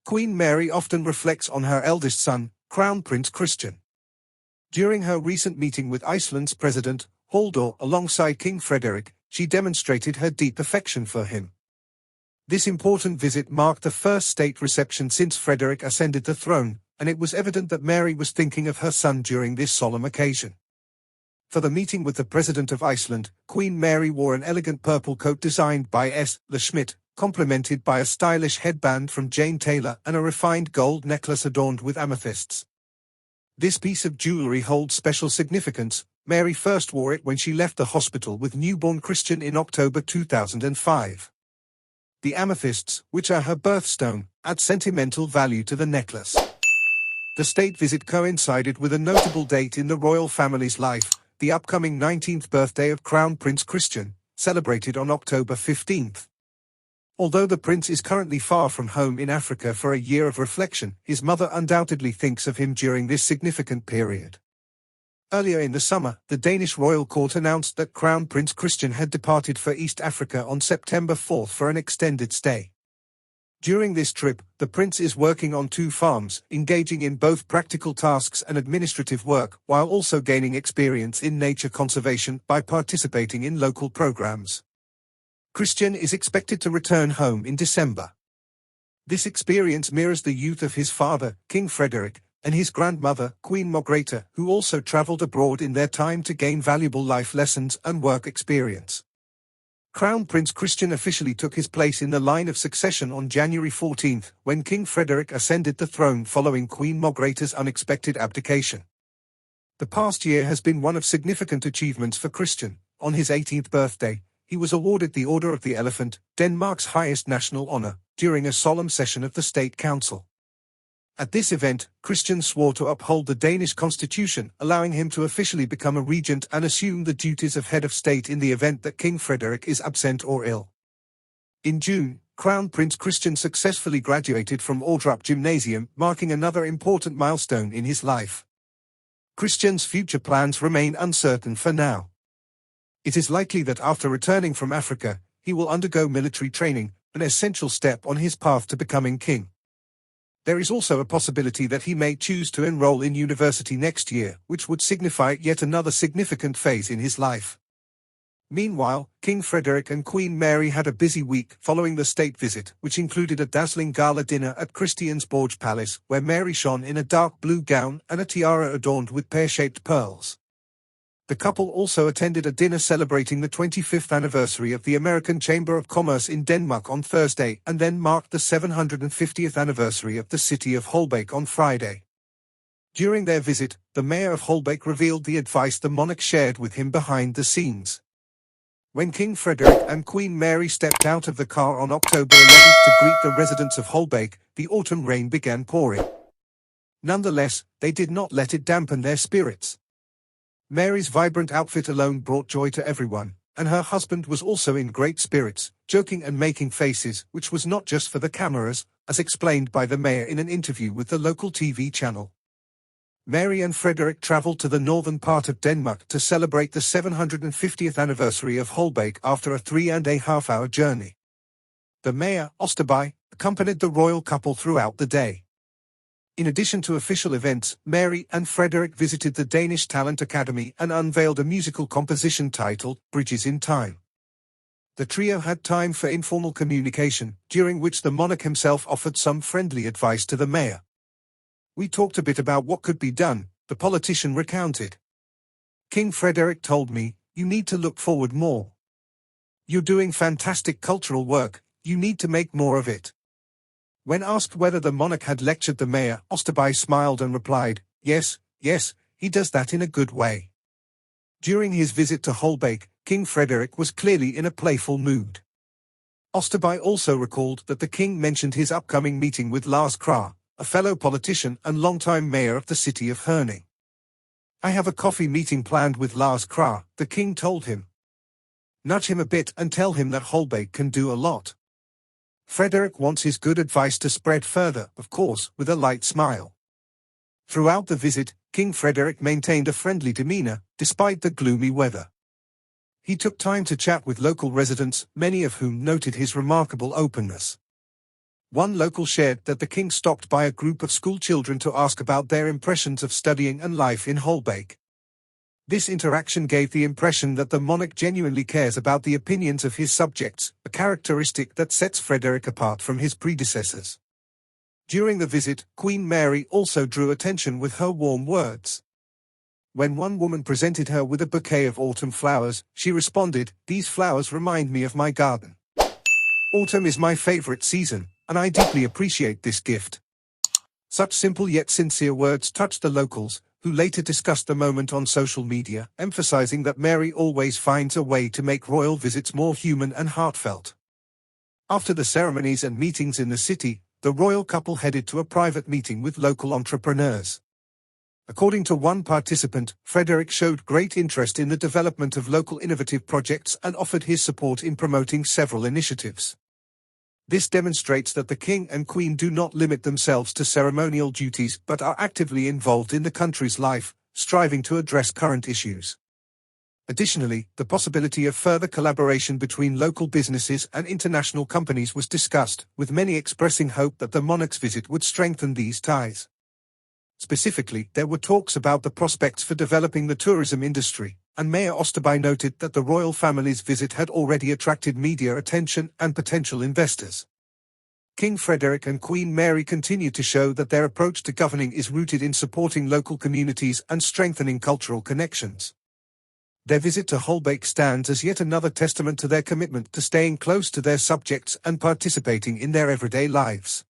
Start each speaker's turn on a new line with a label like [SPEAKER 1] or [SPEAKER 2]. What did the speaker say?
[SPEAKER 1] Queen Mary often reflects on her eldest son, Crown Prince Christian. During her recent meeting with Iceland's President, Halldór, alongside King Frederik, she demonstrated her deep affection for him. This important visit marked the first state reception since Frederik ascended the throne, and it was evident that Mary was thinking of her son during this solemn occasion. For the meeting with the President of Iceland, Queen Mary wore an elegant purple coat designed by S. Le Schmidt, complemented by a stylish headband from Jane Taylor and a refined gold necklace adorned with amethysts. This piece of jewelry holds special significance. Mary first wore it when she left the hospital with newborn Christian in October 2005. The amethysts, which are her birthstone, add sentimental value to the necklace. The state visit coincided with a notable date in the royal family's life, the upcoming 19th birthday of Crown Prince Christian, celebrated on October 15th. Although the prince is currently far from home in Africa for a year of reflection, his mother undoubtedly thinks of him during this significant period. Earlier in the summer, the Danish royal court announced that Crown Prince Christian had departed for East Africa on September 4 for an extended stay. During this trip, the prince is working on 2 farms, engaging in both practical tasks and administrative work, while also gaining experience in nature conservation by participating in local programs. Christian is expected to return home in December. This experience mirrors the youth of his father, King Frederik, and his grandmother, Queen Margrethe, who also traveled abroad in their time to gain valuable life lessons and work experience. Crown Prince Christian officially took his place in the line of succession on January 14, when King Frederik ascended the throne following Queen Margrethe's unexpected abdication. The past year has been one of significant achievements for Christian. On his 18th birthday, he was awarded the Order of the Elephant, Denmark's highest national honor, during a solemn session of the State Council. At this event, Christian swore to uphold the Danish constitution, allowing him to officially become a regent and assume the duties of head of state in the event that King Frederik is absent or ill. In June, Crown Prince Christian successfully graduated from Ordrup Gymnasium, marking another important milestone in his life. Christian's future plans remain uncertain for now. It is likely that after returning from Africa, he will undergo military training, an essential step on his path to becoming king. There is also a possibility that he may choose to enroll in university next year, which would signify yet another significant phase in his life. Meanwhile, King Frederik and Queen Mary had a busy week following the state visit, which included a dazzling gala dinner at Christiansborg Palace, where Mary shone in a dark blue gown and a tiara adorned with pear-shaped pearls. The couple also attended a dinner celebrating the 25th anniversary of the American Chamber of Commerce in Denmark on Thursday, and then marked the 750th anniversary of the city of Holbæk on Friday. During their visit, the mayor of Holbæk revealed the advice the monarch shared with him behind the scenes. When King Frederik and Queen Mary stepped out of the car on October 11th to greet the residents of Holbæk, the autumn rain began pouring. Nonetheless, they did not let it dampen their spirits. Mary's vibrant outfit alone brought joy to everyone, and her husband was also in great spirits, joking and making faces, which was not just for the cameras, as explained by the mayor in an interview with the local TV channel. Mary and Frederik traveled to the northern part of Denmark to celebrate the 750th anniversary of Holbæk after a 3.5-hour journey. The mayor, Osterby, accompanied the royal couple throughout the day. In addition to official events, Mary and Frederik visited the Danish Talent Academy and unveiled a musical composition titled Bridges in Time. The trio had time for informal communication, during which the monarch himself offered some friendly advice to the mayor. "We talked a bit about what could be done," the politician recounted. "King Frederik told me, you need to look forward more. You're doing fantastic cultural work, you need to make more of it." When asked whether the monarch had lectured the mayor, Osterby smiled and replied, yes, he does that in a good way." During his visit to Holbæk, King Frederik was clearly in a playful mood. Osterby also recalled that the king mentioned his upcoming meeting with Lars Krag, a fellow politician and longtime mayor of the city of Herning. "I have a coffee meeting planned with Lars Krag," the king told him. "Nudge him a bit and tell him that Holbæk can do a lot. Frederik wants his good advice to spread further, of course, with a light smile." Throughout the visit, King Frederik maintained a friendly demeanor, despite the gloomy weather. He took time to chat with local residents, many of whom noted his remarkable openness. One local shared that the king stopped by a group of school children to ask about their impressions of studying and life in Holbeek. This interaction gave the impression that the monarch genuinely cares about the opinions of his subjects, a characteristic that sets Frederik apart from his predecessors. During the visit, Queen Mary also drew attention with her warm words. When one woman presented her with a bouquet of autumn flowers, she responded, "These flowers remind me of my garden. Autumn is my favorite season, and I deeply appreciate this gift." Such simple yet sincere words touched the locals, who later discussed the moment on social media, emphasizing that Mary always finds a way to make royal visits more human and heartfelt. After the ceremonies and meetings in the city, the royal couple headed to a private meeting with local entrepreneurs. According to one participant, Frederik showed great interest in the development of local innovative projects and offered his support in promoting several initiatives. This demonstrates that the king and queen do not limit themselves to ceremonial duties but are actively involved in the country's life, striving to address current issues. Additionally, the possibility of further collaboration between local businesses and international companies was discussed, with many expressing hope that the monarch's visit would strengthen these ties. Specifically, there were talks about the prospects for developing the tourism industry, and Mayor Oosterby noted that the royal family's visit had already attracted media attention and potential investors. King Frederik and Queen Mary continue to show that their approach to governing is rooted in supporting local communities and strengthening cultural connections. Their visit to Holbeek stands as yet another testament to their commitment to staying close to their subjects and participating in their everyday lives.